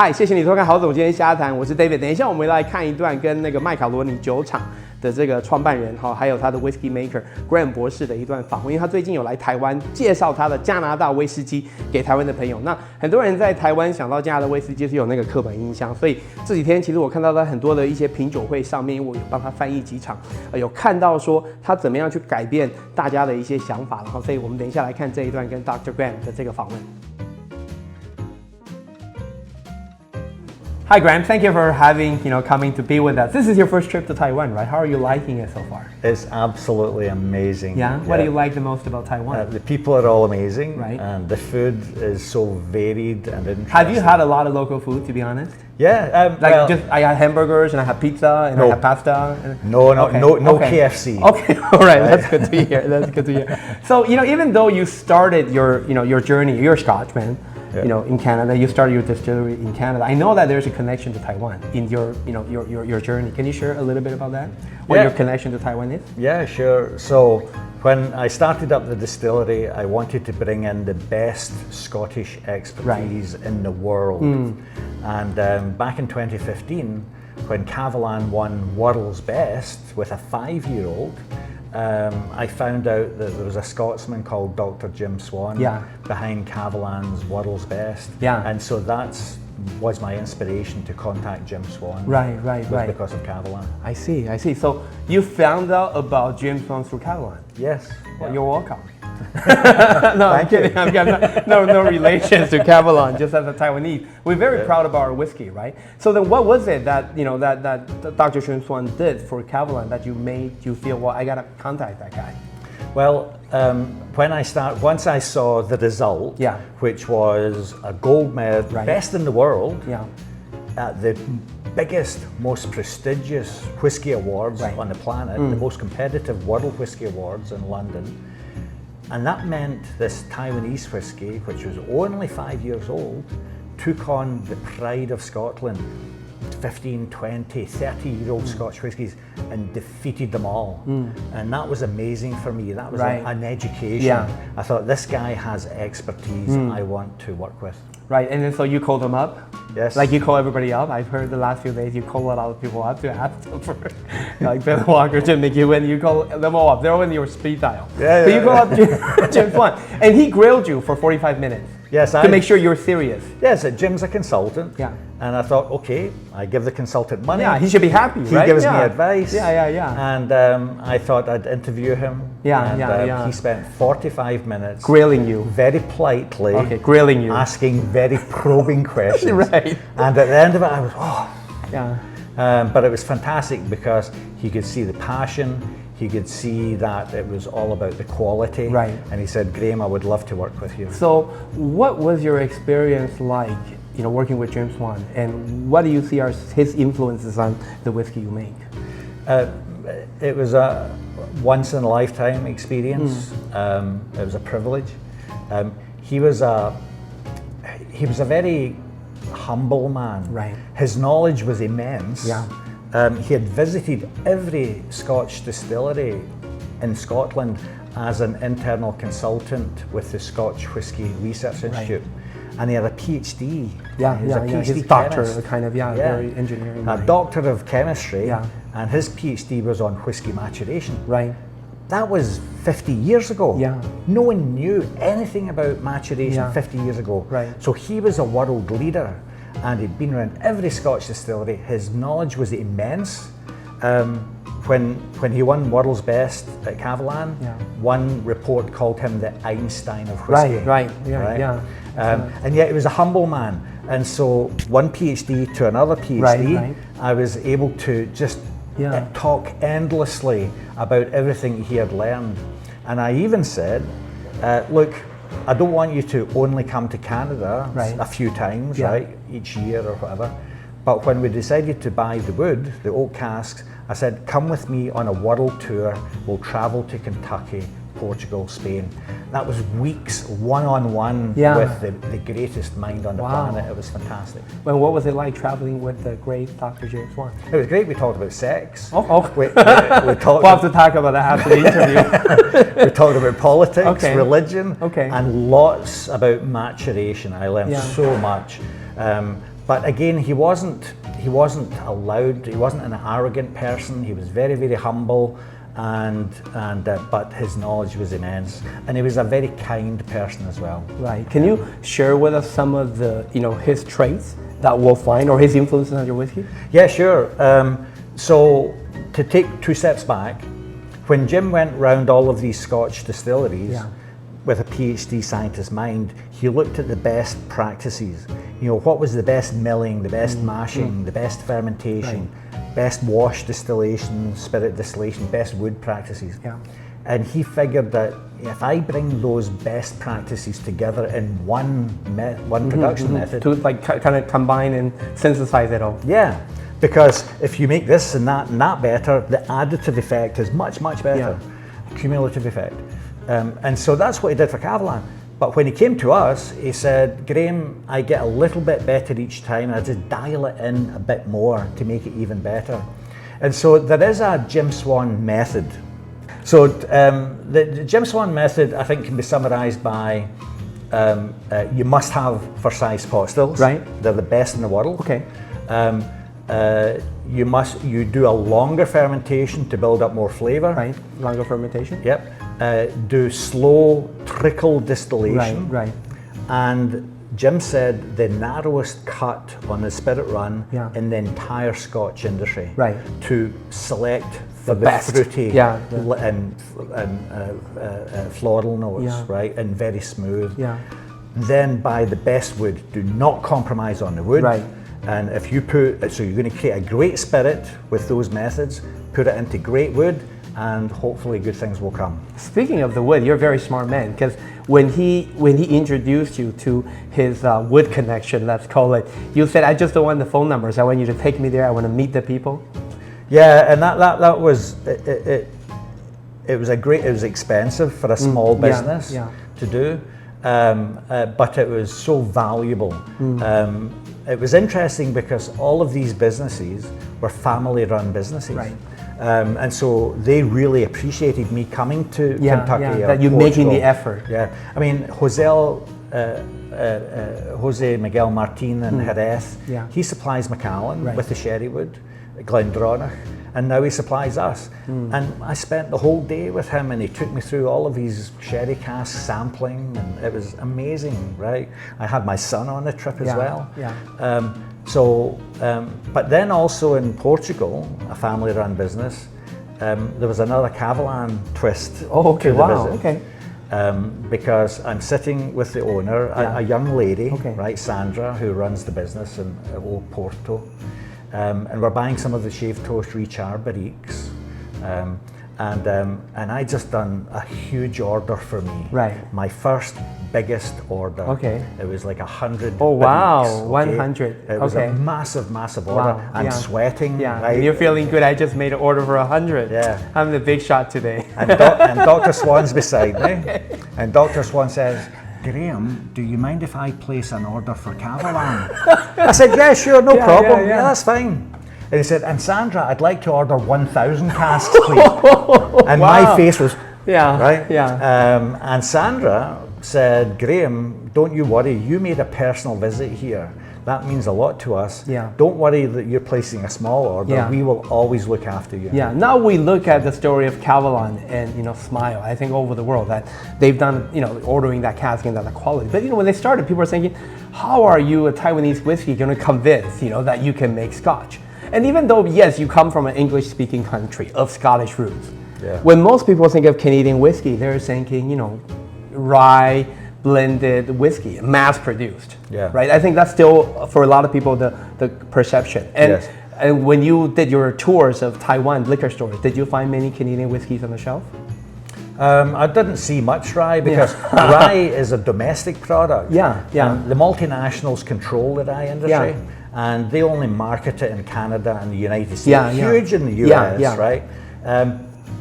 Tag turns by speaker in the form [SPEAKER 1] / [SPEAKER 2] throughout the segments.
[SPEAKER 1] 嗨，谢谢你收看好总监瞎谈，我是 David。等一下我们来看一段跟那个麦卡罗尼酒厂的这个创办人还有他的 Whisky Maker Graeme 博士的一段访问，因为他最近有来台湾介绍他的加拿大威士忌给台湾的朋友。那很多人在台湾想到加拿大威士忌是有那个刻板印象，所以这几天其实我看到他很多的一些品酒会上面，因为我有帮他翻译几场，有看到说他怎么样去改变大家的一些想法，然后所以我们等一下来看这一段跟 Dr. Graeme 的这个访问。Hi Graeme, thank you for coming to be with us. This is your first trip to Taiwan, right? How are you liking it so far?
[SPEAKER 2] It's absolutely amazing.
[SPEAKER 1] Yeah? What do you like the most about Taiwan?
[SPEAKER 2] The people are all amazing,
[SPEAKER 1] right?
[SPEAKER 2] And the food is so varied and interesting.
[SPEAKER 1] Have you had a lot of local food, to be honest?
[SPEAKER 2] Yeah.
[SPEAKER 1] I had hamburgers and I had pizza and I had pasta.
[SPEAKER 2] No KFC.
[SPEAKER 1] Okay, all right, that's good to hear. That's good to hear. So even though you started your journey, you're a Scotchman. Yeah. In Canada, you started your distillery in Canada. I know that there's a connection to Taiwan in your journey. Can you share a little bit about that? What your connection to Taiwan is?
[SPEAKER 2] Yeah, sure. So when I started up the distillery, I wanted to bring in the best Scottish expertise in the world. And back in 2015, when Cavalan won World's Best with a 5-year-old, I found out that there was a Scotsman called Dr. Jim Swan behind Cavalan's World's Best. Yeah. And so that was my inspiration to contact Jim Swan.
[SPEAKER 1] Right.
[SPEAKER 2] Because of Cavalan.
[SPEAKER 1] I see. So you found out about Jim Swan through Cavalan?
[SPEAKER 2] Yes.
[SPEAKER 1] Well, you're welcome. No, I'm kidding. I've got no relations to Cavalan, just as a Taiwanese. We're very proud of our whiskey, right? So then what was it that that Dr. Jim Swan did for Cavalan that made you feel, well, I gotta contact that guy?
[SPEAKER 2] Well, once I saw the result, which was a gold medal, best in the world, at the biggest, most prestigious whiskey awards on the planet, the most competitive World Whiskey Awards in London. And that meant this Taiwanese whiskey, which was only 5 years old, took on the pride of Scotland, 15, 20, 30-year-old Scotch whiskies, and defeated them all. And that was amazing for me. That was an education. Yeah. I thought, this guy has expertise I want to work with.
[SPEAKER 1] Right, and then so you called them up?
[SPEAKER 2] Yes.
[SPEAKER 1] Like you call everybody up? I've heard the last few days you call a lot of people up to ask them for, like Ben Walker, Jim McEwen, you call them all up. They're all in your speed dial. So you call up Jim Swan, and he grilled you for 45 minutes.
[SPEAKER 2] Yes,
[SPEAKER 1] to make sure you're serious.
[SPEAKER 2] Yes, Jim's a consultant.
[SPEAKER 1] Yeah.
[SPEAKER 2] And I thought, okay, I give the consultant money.
[SPEAKER 1] Yeah, he should be happy, right?
[SPEAKER 2] He gives me advice.
[SPEAKER 1] Yeah.
[SPEAKER 2] And I thought I'd interview him. He spent 45 minutes
[SPEAKER 1] grilling you.
[SPEAKER 2] Very politely.
[SPEAKER 1] Okay, grilling you.
[SPEAKER 2] Asking very probing questions.
[SPEAKER 1] Right.
[SPEAKER 2] And at the end of it, I was, but it was fantastic because he could see the passion. He could see that it was all about the quality. Right. And he said, Graeme, I would love to work with you.
[SPEAKER 1] So what was your experience like, working with Jim Swan? And what do you see are his influences on the whiskey you make?
[SPEAKER 2] It was a once-in-a-lifetime experience. It was a privilege. He was a very humble man. Right. His knowledge was immense. Yeah. He had visited every Scotch distillery in Scotland as an internal consultant with the Scotch Whisky Research Institute. And he had a PhD.
[SPEAKER 1] His doctor, very engineering.
[SPEAKER 2] A doctor of chemistry, and his PhD was on whiskey maturation. Right. That was 50 years ago. Yeah. No one knew anything about maturation 50 years ago. Right. So he was a world leader. And he'd been around every Scotch distillery. His knowledge was immense. When he won World's Best at Cavalan, one report called him the Einstein of whiskey. Right. And yet he was a humble man. And so one PhD to another PhD, I was able to just talk endlessly about everything he had learned. And I even said, look, I don't want you to only come to Canada a few times, each year or whatever. But when we decided to buy the wood, the oak casks, I said, come with me on a world tour. We'll travel to Kentucky, Portugal, Spain. That was weeks one-on-one with the greatest mind on the planet. It was fantastic.
[SPEAKER 1] Well, what was it like traveling with the great Dr. Jim Swan?
[SPEAKER 2] It was great. We talked about sex.
[SPEAKER 1] We talked we'll have to talk about that after the interview.
[SPEAKER 2] We talked about politics, religion, and lots about maturation. I learned so much. But again, he wasn't allowed. He wasn't an arrogant person. He was very, very humble, but his knowledge was immense, and he was a very kind person as well.
[SPEAKER 1] Right. Can you share with us some of the, his traits that we'll find, or his influences on your whiskey?
[SPEAKER 2] Yeah, sure. So to take 2 steps back, when Jim went round all of these Scotch distilleries with a PhD scientist's mind, he looked at the best practices. What was the best milling, the best mashing, the best fermentation, best wash distillation, spirit distillation, best wood practices.
[SPEAKER 1] Yeah.
[SPEAKER 2] And he figured that if I bring those best practices together in one production method,
[SPEAKER 1] to kind of combine and synthesize it all.
[SPEAKER 2] Yeah, because if you make this and that better, the additive effect is much better, cumulative effect. And so that's what he did for Cavalan. But when he came to us, he said, Graeme, I get a little bit better each time. I just dial it in a bit more to make it even better. And so there is a Jim Swan method. So the Jim Swan method, I think, can be summarized by you must have Versailles pot stills.
[SPEAKER 1] Right.
[SPEAKER 2] They're the best in the world.
[SPEAKER 1] Okay.
[SPEAKER 2] You do a longer fermentation to build up more flavor.
[SPEAKER 1] Right. Longer fermentation.
[SPEAKER 2] Yep. Do slow trickle distillation.
[SPEAKER 1] Right.
[SPEAKER 2] And Jim said the narrowest cut on the spirit run in the entire Scotch industry.
[SPEAKER 1] Right.
[SPEAKER 2] To select for the
[SPEAKER 1] best.
[SPEAKER 2] fruity and floral notes, right, and very smooth.
[SPEAKER 1] Yeah.
[SPEAKER 2] Then buy the best wood. Do not compromise on the wood.
[SPEAKER 1] Right.
[SPEAKER 2] And if you so you're going to create a great spirit with those methods, put it into great wood, and hopefully good things will come.
[SPEAKER 1] Speaking of the wood, you're a very smart man, because when he introduced you to his wood connection, let's call it, you said, I just don't want the phone numbers. I want you to take me there. I want to meet the people.
[SPEAKER 2] Yeah, and that was it was expensive for a small business to do, but it was so valuable. It was interesting because all of these businesses were family-run businesses.
[SPEAKER 1] Right.
[SPEAKER 2] And so they really appreciated me coming to Kentucky.
[SPEAKER 1] Yeah, that you're making the effort.
[SPEAKER 2] Yeah, I mean, Jose Miguel Martin in Jerez, he supplies Macallan with the sherry wood, Glendronach, and now he supplies us. And I spent the whole day with him, and he took me through all of his sherry casks sampling, and it was amazing, right? I had my son on the trip as well. Yeah. But then also in Portugal, a family-run business, there was another Cavalan twist.
[SPEAKER 1] Oh, okay, wow, okay.
[SPEAKER 2] Because I'm sitting with the owner, a young lady, right, Sandra, who runs the business in Old Porto, and we're buying some of the shaved toast Richard barriques. And I just done a huge order for me.
[SPEAKER 1] Right.
[SPEAKER 2] My first biggest order.
[SPEAKER 1] Okay.
[SPEAKER 2] It was like 100.
[SPEAKER 1] Oh wow,
[SPEAKER 2] barriques,
[SPEAKER 1] 100.
[SPEAKER 2] It was a massive order.
[SPEAKER 1] Wow.
[SPEAKER 2] I'm sweating.
[SPEAKER 1] Yeah.
[SPEAKER 2] Right?
[SPEAKER 1] You're feeling good. I just made an order for 100.
[SPEAKER 2] Yeah.
[SPEAKER 1] I'm the big shot today.
[SPEAKER 2] And Dr. Swan's beside me. And Dr. Swan says, Graeme, do you mind if I place an order for Cavalan? I said, yeah, sure, no problem. Yeah, that's fine. And he said, and Sandra, I'd like to order 1,000 casks, please. And my face was, right?
[SPEAKER 1] Yeah.
[SPEAKER 2] And Sandra said, Graeme, don't you worry, you made a personal visit here. That means a lot to us.
[SPEAKER 1] Yeah.
[SPEAKER 2] Don't worry that you're placing a small order. Yeah. We will always look after you.
[SPEAKER 1] Yeah. Now we look at the story of Cavalan and smile. I think over the world that they've done ordering that cask and that quality. But when they started, people were thinking, how are you a Taiwanese whiskey going to convince that you can make Scotch? And even though yes, you come from an English-speaking country of Scottish roots, when most people think of Canadian whiskey, they're thinking rye blended whiskey, mass-produced. Yeah. Right. I think that's still for a lot of people the perception. And and when you did your tours of Taiwan liquor stores, did you find many Canadian whiskeys on the shelf?
[SPEAKER 2] I didn't see much rye because rye is a domestic product.
[SPEAKER 1] Yeah.
[SPEAKER 2] The multinationals control the rye industry. And they only market it in Canada and the United States. Huge in the US, right?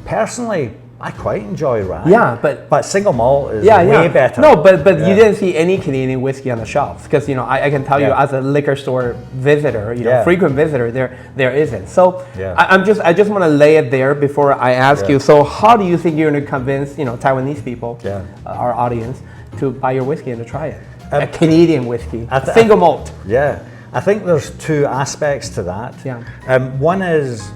[SPEAKER 2] Personally, I quite enjoy rye.
[SPEAKER 1] Yeah,
[SPEAKER 2] but single malt is way better.
[SPEAKER 1] No, but you didn't see any Canadian whiskey on the shelves because I can tell you as a liquor store visitor, frequent visitor, there isn't. So I just want to lay it there before I ask you. So how do you think you're going to convince Taiwanese people, our audience, to buy your whiskey and to try it? A Canadian whiskey, single malt.
[SPEAKER 2] Yeah. I think there's two aspects to that.
[SPEAKER 1] Yeah.
[SPEAKER 2] One is,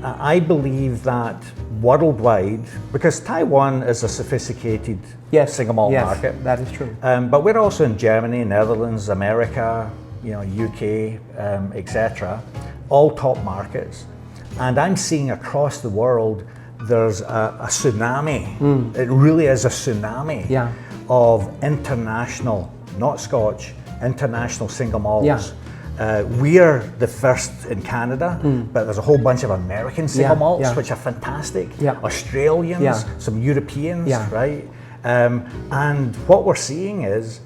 [SPEAKER 2] I believe that worldwide, because Taiwan is a sophisticated single malt market.
[SPEAKER 1] That is true.
[SPEAKER 2] But we're also in Germany, Netherlands, America, UK, etc. All top markets. And I'm seeing across the world, there's a tsunami. It really is a tsunami of international, not Scotch, international single malts. We're the first in Canada, but there's a whole bunch of American single malts, which are fantastic. Australians, some Europeans, right? And what we're seeing is,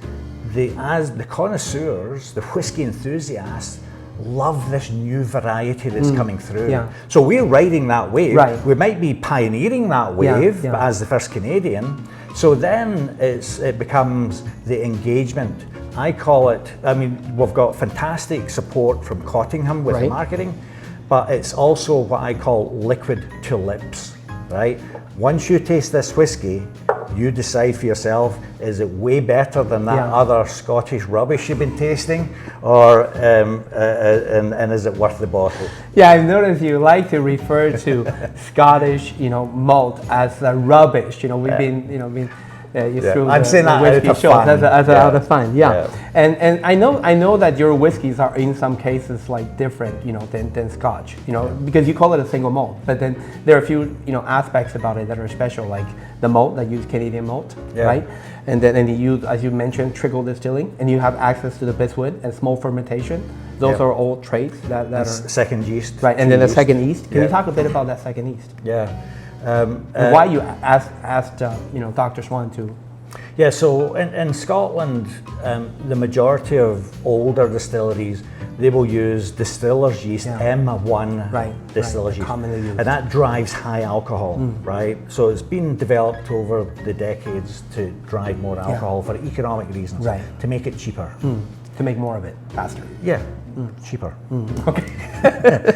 [SPEAKER 2] as the connoisseurs, the whiskey enthusiasts, love this new variety that's coming through. So we're riding that wave. We might be pioneering that wave as the first Canadian. So then it becomes the engagement. I call it, I mean, we've got fantastic support from Cottingham with marketing, but it's also what I call liquid to lips, right? Once you taste this whiskey, you decide for yourself, is it way better than that other Scottish rubbish you've been tasting, or and is it worth the bottle?
[SPEAKER 1] Yeah, I've noticed you like to refer to Scottish, malt as rubbish. We've been
[SPEAKER 2] I'm saying that
[SPEAKER 1] whiskey
[SPEAKER 2] out of fun.
[SPEAKER 1] Out of fun, And I know that your whiskeys are in some cases like different, than Scotch, because you call it a single malt, but then there are a few, aspects about it that are special, like the malt that use Canadian malt, right? And then you use, as you mentioned, trickle distilling, and you have access to the biswood and small fermentation. Those are all traits that are
[SPEAKER 2] second yeast,
[SPEAKER 1] right? And then the second yeast. Can you talk a bit about that second yeast? Why you asked Dr. Swan to?
[SPEAKER 2] Yeah, so in Scotland, the majority of older distilleries, they will use distiller's yeast, M1 distiller's yeast,
[SPEAKER 1] commonly used.
[SPEAKER 2] And that drives high alcohol, right? So it's been developed over the decades to drive more alcohol for economic reasons, to make it cheaper.
[SPEAKER 1] To make more of it faster.
[SPEAKER 2] Yeah, cheaper.
[SPEAKER 1] Okay.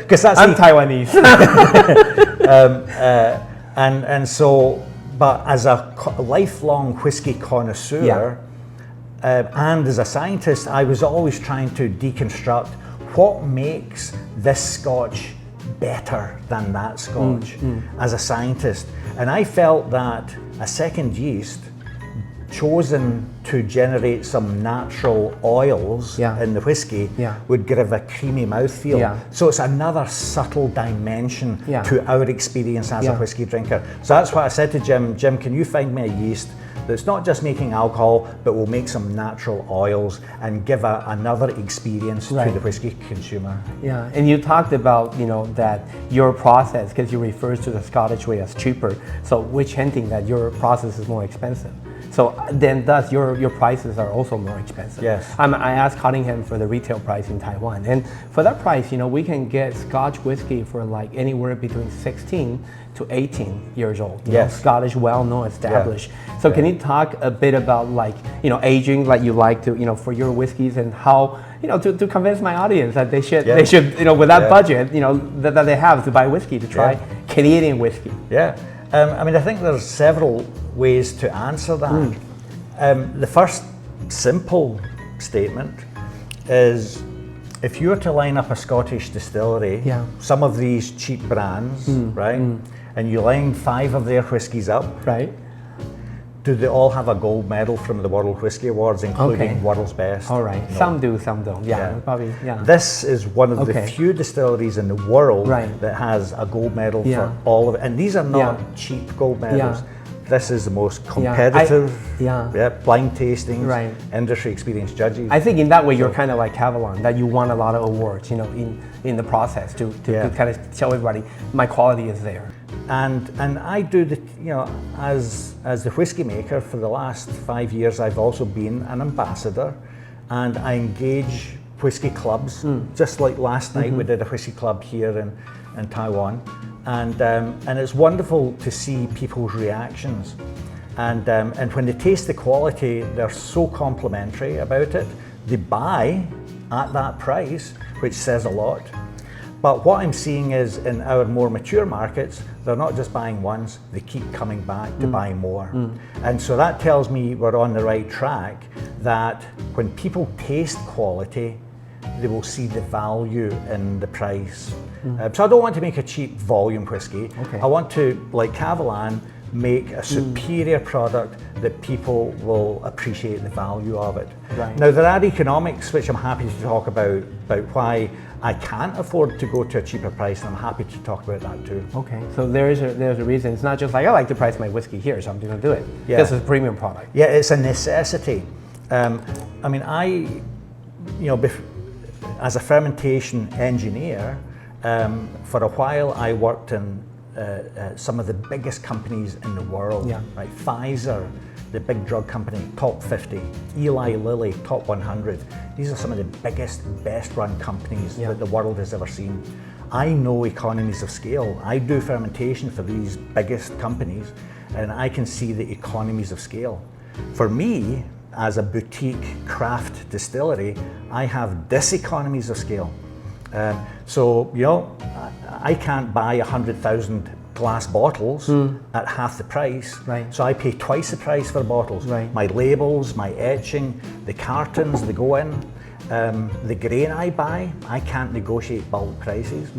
[SPEAKER 2] Because that's
[SPEAKER 1] I'm Taiwanese.
[SPEAKER 2] And so, but as a lifelong whiskey connoisseur and as a scientist, I was always trying to deconstruct what makes this Scotch better than that Scotch as a scientist. And I felt that a second yeast chosen to generate some natural oils in the whiskey would give a creamy mouthfeel. So it's another subtle dimension to our experience as a whiskey drinker. So that's what I said to Jim, can you find me a yeast that's not just making alcohol, but will make some natural oils and give another experience to the whiskey consumer.
[SPEAKER 1] Yeah, and you talked about, that your process, because you refer to the Scottish way as cheaper, so which hinting that your process is more expensive. So then thus your prices are also more expensive.
[SPEAKER 2] Yes.
[SPEAKER 1] I asked Cottingham for the retail price in Taiwan, and for that price, we can get Scotch whiskey for like anywhere between 16 to 18 years old. Scottish, well-known, established. So can you talk a bit about aging, like you like to, for your whiskeys, and how, to convince my audience that they should, with that budget, that they have to buy whiskey, to try Canadian whiskey.
[SPEAKER 2] I think there's several ways to answer that. The first simple statement is, if you were to line up a Scottish distillery, some of these cheap brands, and you line 5 of their whiskies up, do they all have a gold medal from the World Whiskey Awards, including World's Best?
[SPEAKER 1] All right, no. Some do, some don't. Probably.
[SPEAKER 2] This is one of the few distilleries in the world that has a gold medal for all of it, and these are not cheap gold medals. This is the most competitive, blind tastings, industry experience judges.
[SPEAKER 1] I think in that way you're kind of like Avalon, that you won a lot of awards, in the process to kind of tell everybody my quality is there.
[SPEAKER 2] And I do the, as the whiskey maker for the last 5 years, I've also been an ambassador, and I engage whiskey clubs. Just like last night, we did a whiskey club here in Taiwan. And it's wonderful to see people's reactions. And when they taste the quality, they're so complimentary about it. They buy at that price, which says a lot. But what I'm seeing is, in our more mature markets, they're not just buying once, they keep coming back to buy more. And so that tells me we're on the right track, that when people taste quality, they will see the value in the price. So I don't want to make a cheap volume whiskey.
[SPEAKER 1] Okay.
[SPEAKER 2] I want to, like Cavalan, make a superior product that people will appreciate the value of it.
[SPEAKER 1] Right.
[SPEAKER 2] Now there are economics which I'm happy to talk about why I can't afford to go to a cheaper price, and I'm happy to talk about that too.
[SPEAKER 1] Okay, so there's a reason. It's not just like I like to price my whiskey here, so I'm going to do it.
[SPEAKER 2] Yeah.
[SPEAKER 1] This is a premium product.
[SPEAKER 2] Yeah, it's a necessity. I mean, as a fermentation engineer, for a while I worked in some of the biggest companies in the world.
[SPEAKER 1] Yeah.
[SPEAKER 2] Right, Pfizer, the big drug company, top 50, Eli Lilly, top 100. These are some of the biggest, best run companies that the world has ever seen. I know economies of scale. I do fermentation for these biggest companies, and I can see the economies of scale. For me, as a boutique craft distillery, I have diseconomies of scale. So, you know, I can't buy 100,000 glass bottles at half the price.
[SPEAKER 1] Right.
[SPEAKER 2] So I pay twice the price for the bottles.
[SPEAKER 1] Right.
[SPEAKER 2] My labels, my etching, the cartons that go in, the grain I buy, I can't negotiate bulk prices.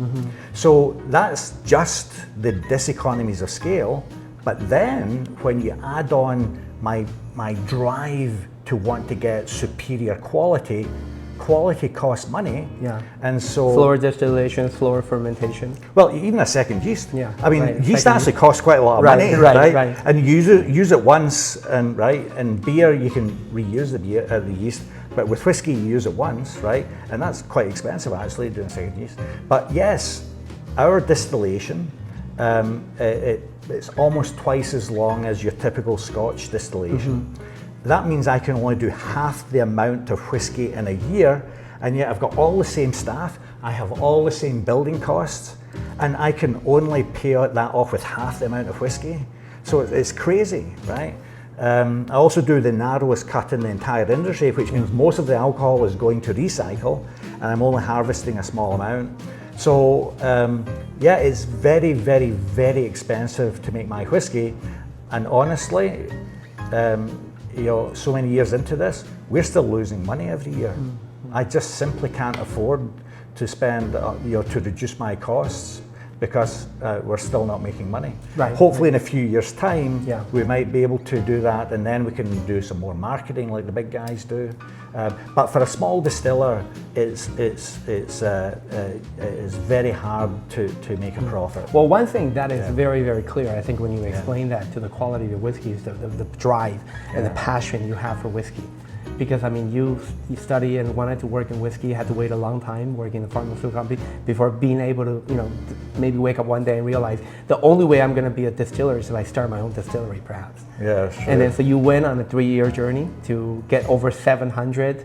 [SPEAKER 2] So that's just the diseconomies of scale. But then when you add on my drive to want to get superior quality costs money.
[SPEAKER 1] Yeah.
[SPEAKER 2] And so
[SPEAKER 1] Slower distillation, slower fermentation.
[SPEAKER 2] well, even a second yeast.
[SPEAKER 1] Yeah.
[SPEAKER 2] I mean,
[SPEAKER 1] Right.
[SPEAKER 2] yeast
[SPEAKER 1] Second
[SPEAKER 2] actually costs quite a lot of money,
[SPEAKER 1] right.
[SPEAKER 2] And you use it once, and right. And beer, you can reuse the yeast, but with whiskey, you use it once, right? And that's quite expensive actually, doing second yeast. But yes, our distillation, it's almost twice as long as your typical Scotch distillation. That means I can only do half the amount of whiskey in a year, and yet I've got all the same staff, I have all the same building costs, and I can only pay that off with half the amount of whiskey. So it's crazy, right? I also do the narrowest cut in the entire industry, which means most of the alcohol is going to recycle, and I'm only harvesting a small amount. So yeah, it's very, very, very expensive to make my whiskey, and honestly, you know, so many years into this, we're still losing money every year. I just simply can't afford to spend, you know, to reduce my costs, because we're still not making money.
[SPEAKER 1] Right.
[SPEAKER 2] Hopefully in a few years' time,
[SPEAKER 1] Yeah.
[SPEAKER 2] we might be able to do that, and then we can do some more marketing like the big guys do. But for a small distiller, it's very hard to make a profit.
[SPEAKER 1] Well, one thing that is very, very clear, I think, when you explain that to the quality of the whiskey is the drive and the passion you have for whiskey. Because I mean, you study and wanted to work in whiskey, had to wait a long time working in a pharmaceutical company before being able to, you know, maybe wake up one day and realize the only way I'm going to be a distiller is if I start my own distillery, perhaps.
[SPEAKER 2] Yeah, that's true.
[SPEAKER 1] And then so you went on a 3-year journey to get over 700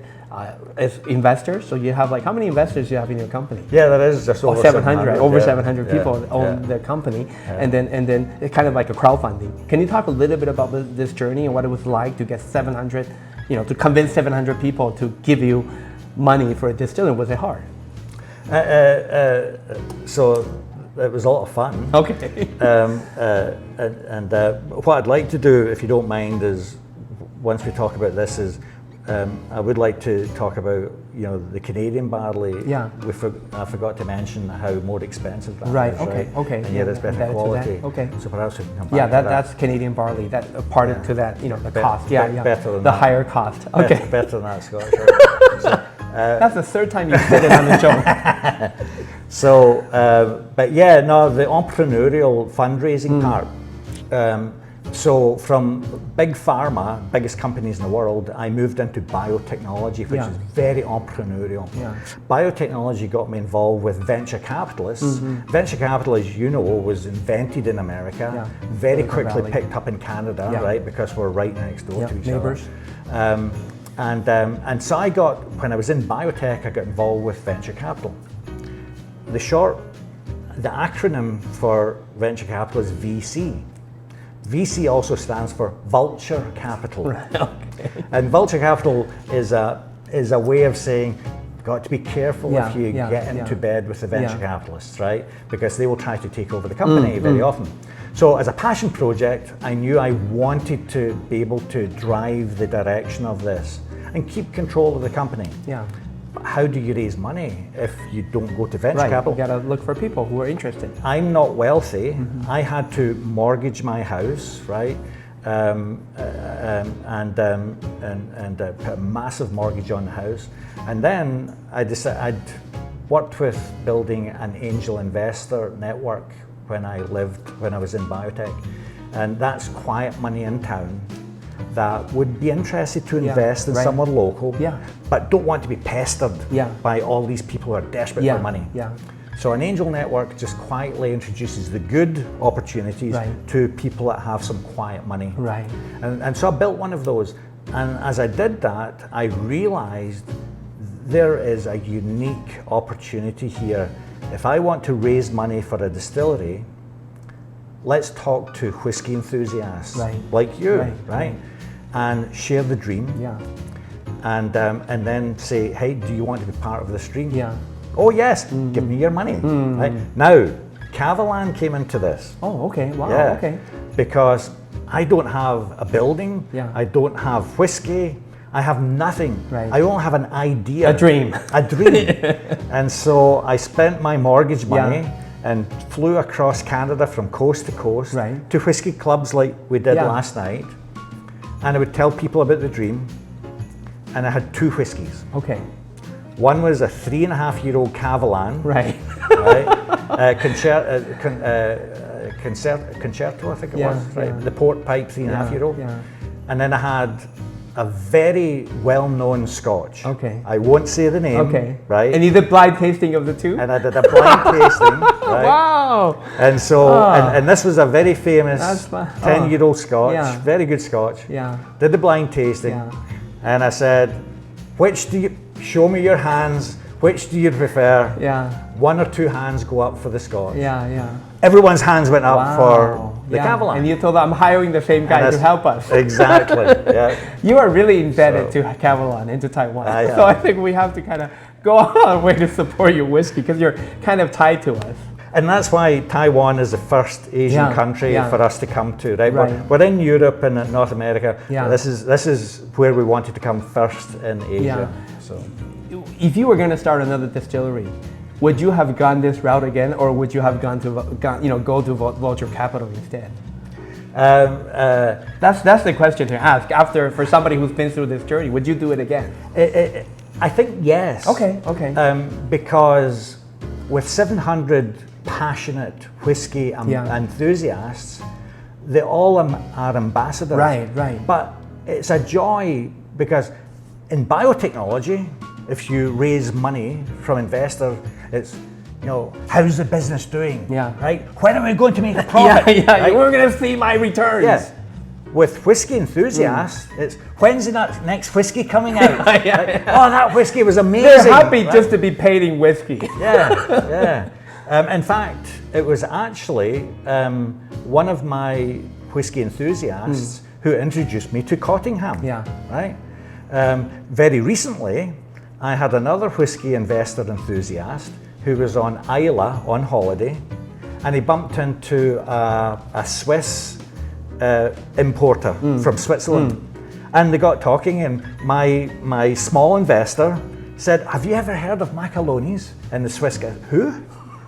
[SPEAKER 1] as investors. So you have, like, how many investors do you have in your company?
[SPEAKER 2] Yeah, that is just over
[SPEAKER 1] 700. Over
[SPEAKER 2] yeah.
[SPEAKER 1] 700 people own the company, and then it's kind of like a crowdfunding. Can you talk a little bit about this journey and what it was like to get 700? You know, to convince 700 people to give you money for a distilling? Was it hard?
[SPEAKER 2] So it was a lot of fun.
[SPEAKER 1] Okay.
[SPEAKER 2] And what I'd like to do, if you don't mind, is once we talk about this, is I would like to talk about, you know, the Canadian barley.
[SPEAKER 1] Yeah.
[SPEAKER 2] I forgot to mention how more expensive that
[SPEAKER 1] Right.
[SPEAKER 2] is.
[SPEAKER 1] Okay.
[SPEAKER 2] Right?
[SPEAKER 1] Okay.
[SPEAKER 2] And yet it's better quality.
[SPEAKER 1] Okay.
[SPEAKER 2] So perhaps we can come back
[SPEAKER 1] Yeah,
[SPEAKER 2] to that.
[SPEAKER 1] that's Canadian barley. That part to that, you know, the cost. Yeah.
[SPEAKER 2] Better than
[SPEAKER 1] the
[SPEAKER 2] that.
[SPEAKER 1] higher cost. Okay.
[SPEAKER 2] Better than that, Scotch. Right? So,
[SPEAKER 1] that's the third time you said it on the show.
[SPEAKER 2] So, but yeah, no, the entrepreneurial fundraising part. So from big pharma, biggest companies in the world, I moved into biotechnology, which is very entrepreneurial.
[SPEAKER 1] Yeah.
[SPEAKER 2] Biotechnology got me involved with venture capitalists. Venture capital, as you know, was invented in America, very quickly picked up in Canada, right, because we're right next door to each
[SPEAKER 1] neighbors.
[SPEAKER 2] other. And so when I was in biotech, I got involved with venture capital. The acronym for venture capital is VC. VC also stands for vulture capital.
[SPEAKER 1] Right, okay.
[SPEAKER 2] And vulture capital is a way of saying, you've got to be careful if you get into bed with the venture capitalists, right? Because they will try to take over the company very often. So as a passion project, I knew I wanted to be able to drive the direction of this and keep control of the company.
[SPEAKER 1] Yeah.
[SPEAKER 2] how do you raise money if you don't go to venture capital?
[SPEAKER 1] You got to look for people who are interested.
[SPEAKER 2] I'm not wealthy. I had to mortgage my house, right? And put a massive mortgage on the house. And then I decided I'd worked with building an angel investor network when I was in biotech. And that's quiet money in town that would be interested to invest in someone local, but don't want to be pestered by all these people who are desperate for money. So an angel network just quietly introduces the good opportunities to people that have some quiet money. And so I built one of those. And as I did that, I realized there is a unique opportunity here. If I want to raise money for a distillery, let's talk to whiskey enthusiasts like you, right? And share the dream. And then say, hey, do you want to be part of this dream? Oh yes, give me your money. Right? Now, Cavalan came into this.
[SPEAKER 1] Oh, okay, wow, okay.
[SPEAKER 2] Because I don't have a building, I don't have whiskey, I have nothing. I only have an idea.
[SPEAKER 1] A dream.
[SPEAKER 2] A dream. And so I spent my mortgage money and flew across Canada from coast to coast to whiskey clubs like we did last night. And I would tell people about the dream. And I had 2 whiskeys.
[SPEAKER 1] Okay.
[SPEAKER 2] One was a 3.5-year-old Cavalan. Concerto, I think it was. The port pipe 3.5-year-old. And then I had a very well-known Scotch. I won't say the name. Right.
[SPEAKER 1] And you did blind tasting of the 2?
[SPEAKER 2] And I did a blind tasting.
[SPEAKER 1] Wow.
[SPEAKER 2] And so, and this was a very famous 10-year-old Scotch, very good Scotch. Did the blind tasting. And I said, which do you, show me your hands, which do you prefer? 1 or 2 hands go up for the Scotch. Everyone's hands went up for the Cavalan.
[SPEAKER 1] And you told them, I'm hiring the same guy to help us.
[SPEAKER 2] Exactly,
[SPEAKER 1] You are really embedded to Cavalan and to Taiwan. So I think we have to kind of go on our way to support your whiskey because you're kind of tied to us.
[SPEAKER 2] And that's why Taiwan is the first Asian country for us to come to, right? We're in Europe and North America. This is where we wanted to come first in Asia. So,
[SPEAKER 1] if you were going to start another distillery, would you have gone this route again, or would you have go to Vulture Capital instead? That's the question to ask. For somebody who's been through this journey, would you do it again?
[SPEAKER 2] I think yes.
[SPEAKER 1] Okay.
[SPEAKER 2] Because with 700 passionate whiskey enthusiasts, they all are ambassadors.
[SPEAKER 1] Right.
[SPEAKER 2] But it's a joy because in biotechnology, if you raise money from investors, it's, how's the business doing? Right? When are we going to make a profit? Right?
[SPEAKER 1] We're going to see my returns.
[SPEAKER 2] With whiskey enthusiasts, it's when's the next whiskey coming out? Oh, that whiskey was amazing.
[SPEAKER 1] They're happy just to be paid in whiskey.
[SPEAKER 2] In fact, it was actually one of my whiskey enthusiasts who introduced me to Cottingham. Right? Very recently, I had another whiskey investor enthusiast who was on Islay on holiday, and he bumped into a Swiss importer from Switzerland. And they got talking, and my small investor said, have you ever heard of Macaloney's? And the Swiss guy, who?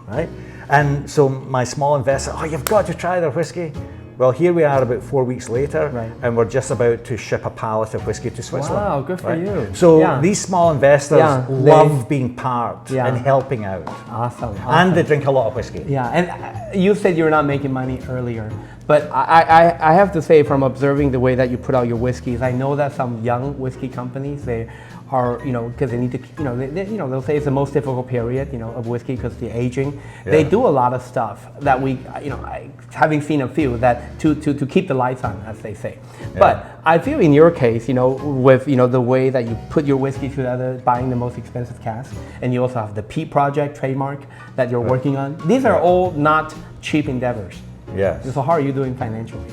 [SPEAKER 2] Right? And so my small investor, you've got to try their whiskey. Well, here we are about 4 weeks later, and we're just about to ship a pallet of whiskey to Switzerland.
[SPEAKER 1] Wow, good for you.
[SPEAKER 2] So these small investors love being part and helping out.
[SPEAKER 1] Awesome.
[SPEAKER 2] And they drink a lot of whiskey.
[SPEAKER 1] And you said you were not making money earlier, but I have to say, from observing the way that you put out your whiskeys, I know that some young whiskey companies, they are, because they need to, they'll say it's the most difficult period, of whiskey because the aging. They do a lot of stuff that we, having seen a few that to keep the lights on, as they say. But I feel in your case, with the way that you put your whiskey together, buying the most expensive cask, and you also have the P Project trademark that you're working on. These are all not cheap endeavors. So how are you doing financially?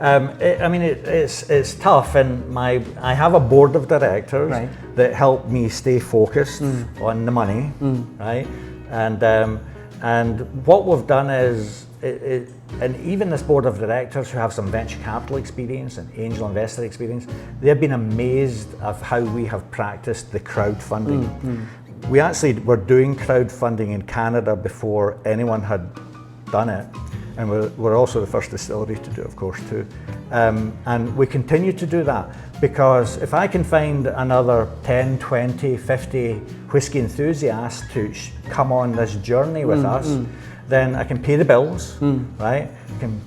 [SPEAKER 1] It's tough, and I have a board of directors that help me stay focused on the money, right? And what we've done is
[SPEAKER 2] and even this board of directors who have some venture capital experience and angel investor experience, they've been amazed of how we have practiced the crowdfunding. We actually were doing crowdfunding in Canada before anyone had done it. And we're also the first distillery to do it, of course, too. And we continue to do that because if I can find another 10, 20, 50 whiskey enthusiasts to come on this journey with us, then I can pay the bills, right? I can,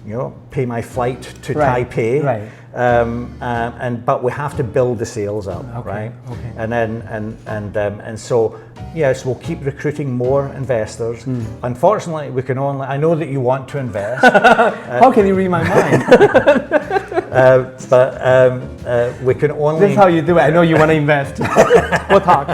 [SPEAKER 2] pay my flight to Taipei, but we have to build the sales up, right? Okay. And then and so yes, we'll keep recruiting more investors. Unfortunately, we can only. I know that you want to invest.
[SPEAKER 1] How can you read my mind?
[SPEAKER 2] But we can only.
[SPEAKER 1] This is how you do it. I know you want to invest. We'll talk.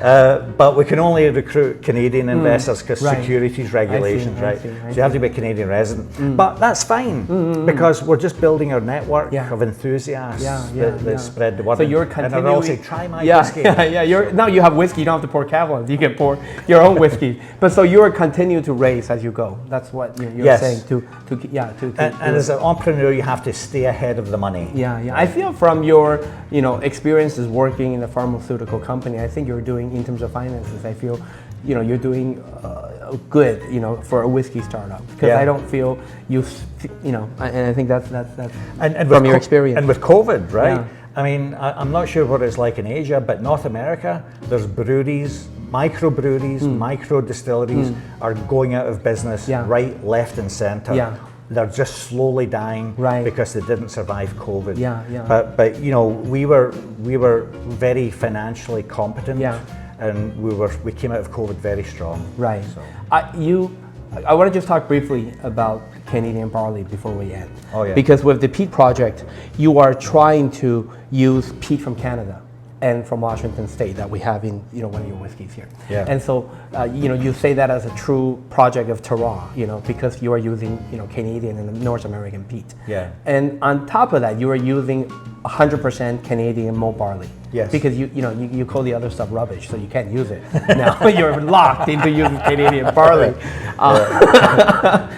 [SPEAKER 2] But we can only recruit Canadian investors because securities regulations, right? So you have to be a Canadian resident. But that's fine because we're just building our network of enthusiasts that spread the word.
[SPEAKER 1] So you're continuing.
[SPEAKER 2] And I'll say, try my whiskey.
[SPEAKER 1] Now you have whiskey. You don't have to pour Cavalier. You can pour your own whiskey. But so you're continuing to raise as you go. That's what you're saying.
[SPEAKER 2] And as an entrepreneur, you have to stay ahead of the money.
[SPEAKER 1] I feel from your experiences working in a pharmaceutical company, I think you're doing. In terms of finances, I feel, you're doing good, for a whiskey startup because I don't feel and I think that's and from your experience.
[SPEAKER 2] And with COVID, right? Yeah. I mean, I'm not sure what it's like in Asia, but North America, there's breweries, microbreweries, micro distilleries are going out of business, right, left, and center. Yeah. They're just slowly dying because they didn't survive COVID. But we were very financially competent. And we came out of COVID very strong. Right. So.
[SPEAKER 1] I want to just talk briefly about Canadian barley before we end.
[SPEAKER 2] Oh yeah.
[SPEAKER 1] Because with the peat project, you are trying to use peat from Canada and from Washington State that we have in one of your whiskeys here.
[SPEAKER 2] Yeah.
[SPEAKER 1] And so you say that as a true project of terroir, because you are using Canadian and North American peat.
[SPEAKER 2] Yeah.
[SPEAKER 1] And on top of that, you are using 100% Canadian malt barley.
[SPEAKER 2] Yes.
[SPEAKER 1] Because you call the other stuff rubbish, so you can't use it. Now you're locked into using Canadian barley.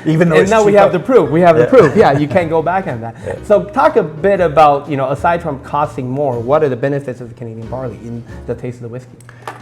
[SPEAKER 2] Even though
[SPEAKER 1] and now we have the proof. The proof. Yeah, you can't go back on that. Yeah. So talk a bit about, aside from costing more, what are the benefits of the Canadian barley in the taste of the whiskey?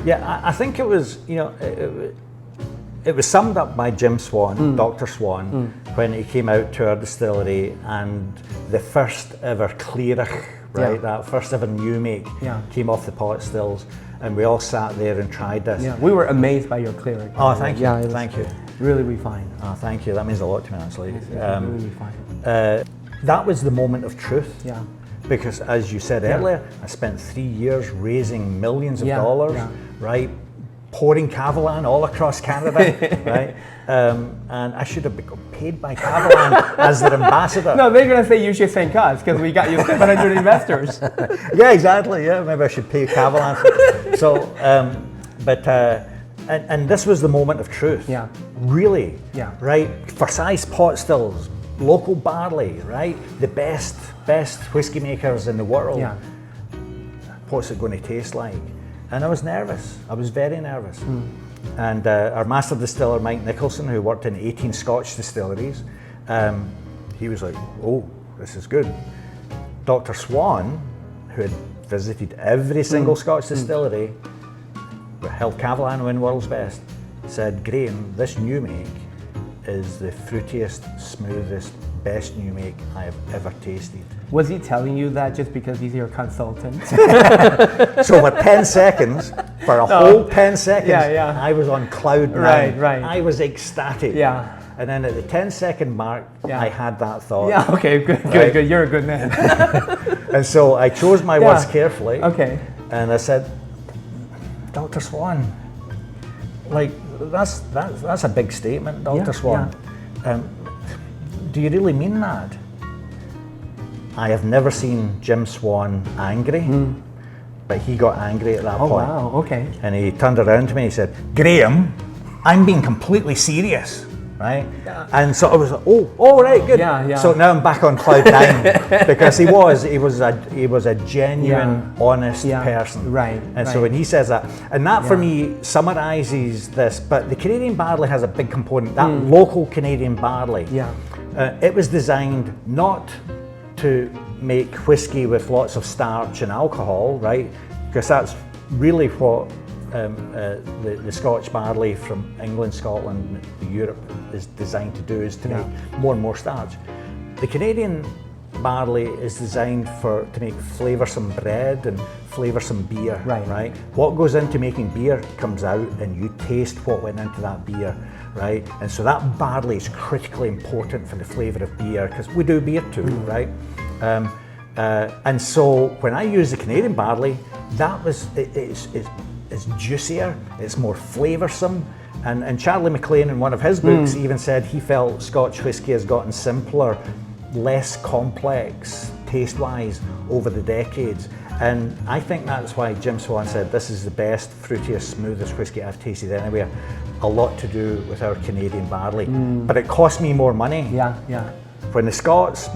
[SPEAKER 2] Yeah, I think it was, it was summed up by Jim Swan, Dr. Swan, when he came out to our distillery and the first ever Clearach, right, that first ever new make came off the pot stills, and we all sat there and tried this.
[SPEAKER 1] Yeah, we were amazed by your Clearach.
[SPEAKER 2] Oh, thank you. Yeah, thank you.
[SPEAKER 1] Really refined.
[SPEAKER 2] Oh, thank you. That means a lot to me, actually.
[SPEAKER 1] Really refined.
[SPEAKER 2] That was the moment of truth.
[SPEAKER 1] Yeah.
[SPEAKER 2] Because as you said earlier, I spent 3 years raising millions of dollars, right? Pouring Cavalan all across Canada, right? And I should have been paid by Cavalan as their ambassador.
[SPEAKER 1] No, they're going to say you should thank us because we got you 700 investors.
[SPEAKER 2] Yeah, exactly. Yeah, maybe I should pay Cavalan. So, and this was the moment of truth. Yeah. Really. Yeah. Right? For size pot stills, local barley, right? The best whiskey makers in the world. Yeah. What's it going to taste like? And I was nervous. I was very nervous. And our master distiller, Mike Nicholson, who worked in 18 Scotch distilleries, he was like, oh, this is good. Dr. Swan, who had visited every single Scotch distillery, held Cavalan win world's best, said, Graeme, this new make is the fruitiest, smoothest, best new make I have ever tasted.
[SPEAKER 1] Was he telling you that just because he's your consultant?
[SPEAKER 2] So for 10 seconds, for a whole 10 seconds, I was on cloud nine. Right. I was ecstatic. Yeah. And then at the 10-second mark, I had that thought.
[SPEAKER 1] Yeah, okay, good. You're a good man.
[SPEAKER 2] And so I chose my words carefully.
[SPEAKER 1] Okay.
[SPEAKER 2] And I said, Dr. Swan, like, that's a big statement, Dr. Swan. Do you really mean that? I have never seen Jim Swan angry, but he got angry at that point. Oh, wow, okay. And he turned around to me and he said, Graeme, I'm being completely serious, right? And so I was like, oh, right, good. So now I'm back on cloud 9 because he was a genuine, honest person.
[SPEAKER 1] Right.
[SPEAKER 2] And so when he says that, and that for me summarizes this, but the Canadian barley has a big component, that local Canadian barley. It was designed not to make whiskey with lots of starch and alcohol, right? Because that's really what the Scotch barley from England, Scotland, Europe is designed to do, is to make more and more starch. The Canadian barley is designed to make flavoursome bread and flavoursome beer, right? What goes into making beer comes out and you taste what went into that beer, right? And so that barley is critically important for the flavour of beer, because we do beer too, right? And so when I use the Canadian barley, it's juicier, it's more flavoursome, and Charlie McLean in one of his books even said he felt Scotch whisky has gotten simpler, less complex taste-wise over the decades. And I think that's why Jim Swan said this is the best, fruitiest, smoothest whisky I've tasted anywhere. A lot to do with our Canadian barley. But it costs me more money. When the Scots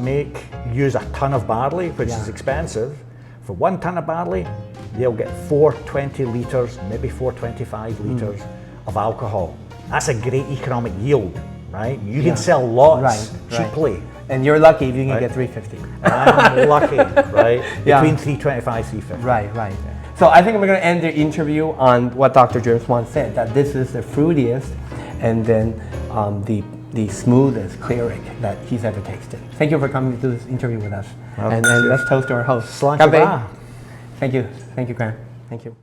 [SPEAKER 2] use a ton of barley, which is expensive, for 1 ton of barley, they'll get 420 litres, maybe 425 litres of alcohol. That's a great economic yield, right? You can sell lots cheaply.
[SPEAKER 1] And you're lucky if you can get 350.
[SPEAKER 2] And I'm lucky, right? Between 325, 350.
[SPEAKER 1] Right. So I think we're going to end the interview on what Dr. James Swan said, that this is the fruitiest and then the smoothest cleric that he's ever tasted. Thank you for coming to this interview with us. And let's toast to our host.
[SPEAKER 2] Thank you.
[SPEAKER 1] Thank you, Graeme. Thank you.